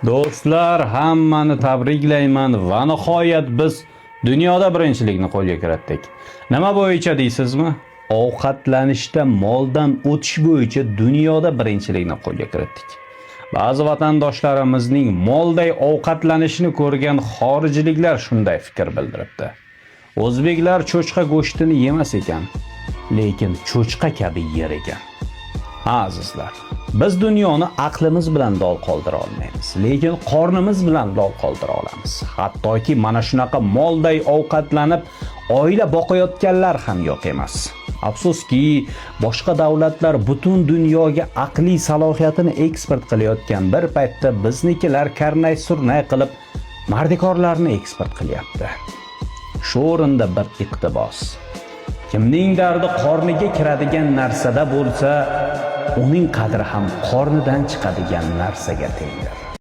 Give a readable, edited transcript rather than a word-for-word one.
Do'stlar, hammani tabriklayman va nihoyat biz dunyoda birinchilikni qo'lga kiritdik. Nima bo'yicha deysizmi? Ovqatlanishda moldan o'tish bo'yicha dunyoda birinchilikni qo'lga kiritdik. Ba'zi vatandoshlarimizning molday ovqatlanishini ko'rgan xorijliklar shunday fikr bildiribdi. O'zbeklar cho'chqa go'shtini yemas ekan, lekin cho'chqa kabi yer ekan. Azizlar, biz dunyoni aqlimiz bilan lol qoldira olmaymiz, lekin qornimiz bilan lol qoldira olamiz. Hattoki mana shunaqa molday ovqatlanib oila boqayotganlar ham yo'q emas. Afsuski, boshqa davlatlar butun dunyoga aqliy salohiyatini eksport qilayotgan bir paytda biznikilar karnay-surnay qilib mardikorlarni eksport qilyapti. Shu o'rinda bir iqtibos. Kimning dardi qorniga kiradigan narsada bo'lsa, uning qadri ham qornidan chiqadigan narsaga tengdir.